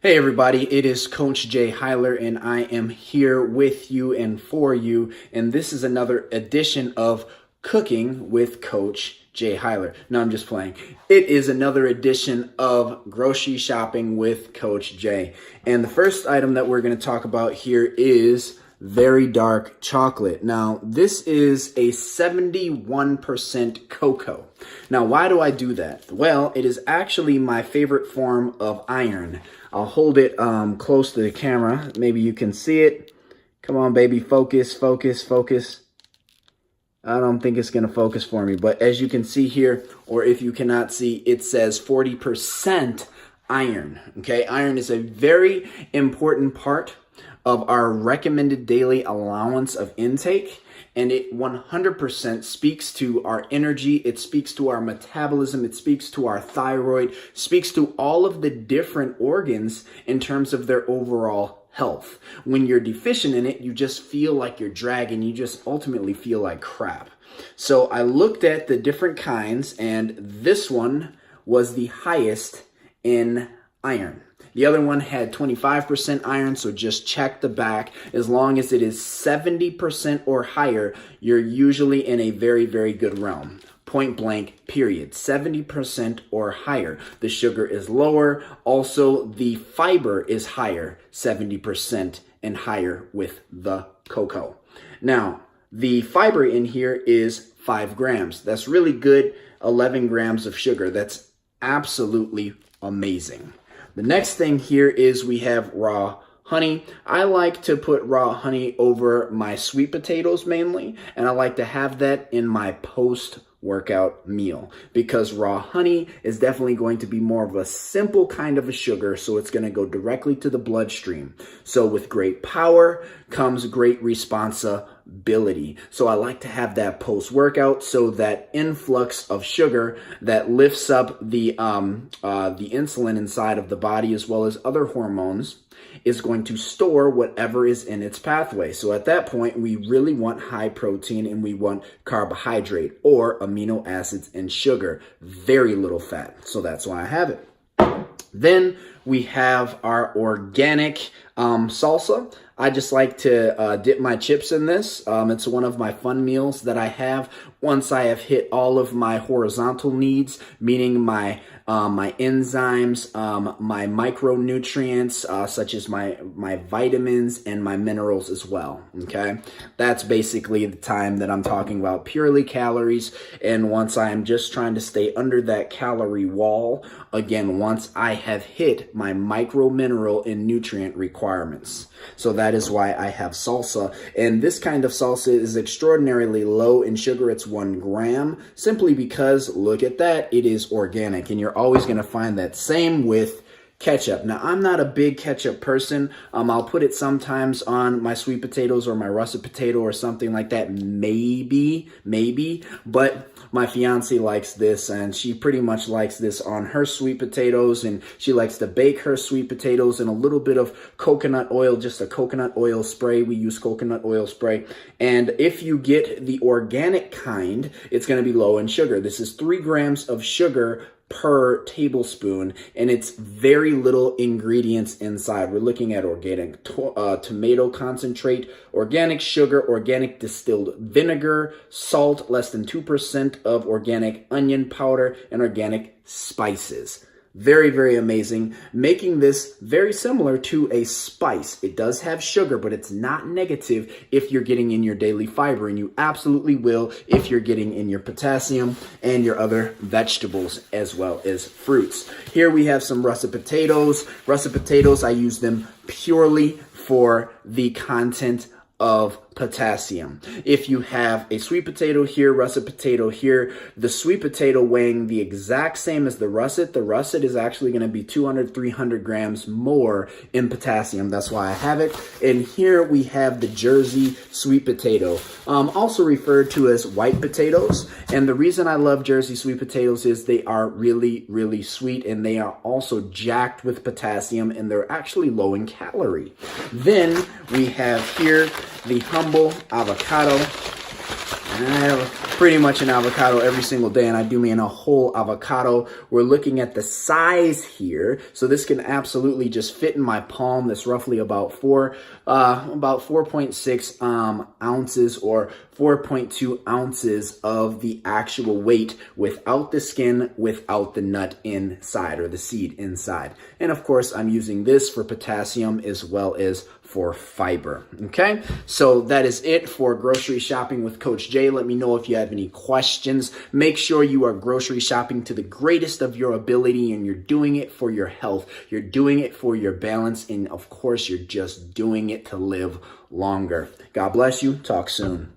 Hey everybody, it is Coach Jai Hyler and I am here with you and for you, and this is another edition of Cooking with Coach Jai Hyler. No, I'm just playing. It is another edition of Grocery Shopping with Coach Jai. And the first item that we're going to talk about here is very dark chocolate. Now, this is a 71% cocoa. Now, why do I do that? Well, it is actually my favorite form of iron. I'll hold it close to the camera. Maybe you can see it. Come on, baby. Focus, focus, focus. I don't think it's going to focus for me. But as you can see here, or if you cannot see, it says 40% iron. Okay, iron is a very important part of our recommended daily allowance of intake. And it 100% speaks to our energy, it speaks to our metabolism, it speaks to our thyroid, speaks to all of the different organs in terms of their overall health. When you're deficient in it, you just feel like you're dragging, you just ultimately feel like crap. So I looked at the different kinds, and this one was the highest in iron. The other one had 25% iron, so just check the back. As long as it is 70% or higher, you're usually in a very, very good realm. Point blank, period. 70% or higher. The sugar is lower. Also, the fiber is higher, 70% and higher with the cocoa. Now, the fiber in here is 5 grams. That's really good. 11 grams of sugar. That's absolutely amazing. The next thing here is we have raw honey. I like to put raw honey over my sweet potatoes mainly, and I like to have that in my post-workout meal because raw honey is definitely going to be more of a simple kind of a sugar, so it's going to go directly to the bloodstream. So with great power comes great responsibility. So I like to have that post-workout, so that influx of sugar that lifts up the insulin inside of the body as well as other hormones is going to store whatever is in its pathway. So at that point, we really want high protein and we want carbohydrate or amino acids and sugar, very little fat. So that's why I have it. Then we have our organic salsa. I just like to dip my chips in this. It's one of my fun meals that I have once I have hit all of my horizontal needs, meaning my enzymes, my micronutrients, such as my vitamins and my minerals as well. Okay, that's basically the time that I'm talking about purely calories. And once I am just trying to stay under that calorie wall, again, once I have hit my micro mineral and nutrient requirements. So that is why I have salsa. And this kind of salsa is extraordinarily low in sugar. It's 1 gram, simply because, look at that, it is organic. And you're always going to find that. Same with ketchup. Now, I'm not a big ketchup person. I'll put it sometimes on my sweet potatoes or my russet potato or something like that. Maybe. But my fiance likes this, and she pretty much likes this on her sweet potatoes, and she likes to bake her sweet potatoes in a little bit of coconut oil, just a coconut oil spray. We use coconut oil spray. And if you get the organic kind, it's going to be low in sugar. This is 3 grams of sugar per tablespoon, and it's very little ingredients inside. We're looking at organic tomato concentrate, organic sugar, organic distilled vinegar, salt, less than 2% of organic onion powder, and organic spices. Very, very amazing. Making this very similar to a spice. It does have sugar, but it's not negative if you're getting in your daily fiber, and you absolutely will if you're getting in your potassium and your other vegetables as well as fruits. Here we have some russet potatoes. Russet potatoes, I use them purely for the content of potassium. If you have a sweet potato here, russet potato here, the sweet potato weighing the exact same as the russet is actually going to be 200, 300 grams more in potassium. That's why I have it. And here we have the Jersey sweet potato, also referred to as white potatoes. And the reason I love Jersey sweet potatoes is they are really, really sweet, and they are also jacked with potassium, and they're actually low in calorie. Then we have here the humble avocado. pretty much an avocado every single day, and I do mean a whole avocado. We're looking at the size here, so this can absolutely just fit in my palm. That's roughly about 4.6 ounces or 4.2 ounces of the actual weight without the skin, without the nut inside or the seed inside. And of course, I'm using this for potassium as well as for fiber. Okay, so that is it for grocery shopping with Coach Jay. Let me know if you have any questions. Make sure you are grocery shopping to the greatest of your ability, and you're doing it for your health. You're doing it for your balance, and of course, you're just doing it to live longer. God bless you. Talk soon.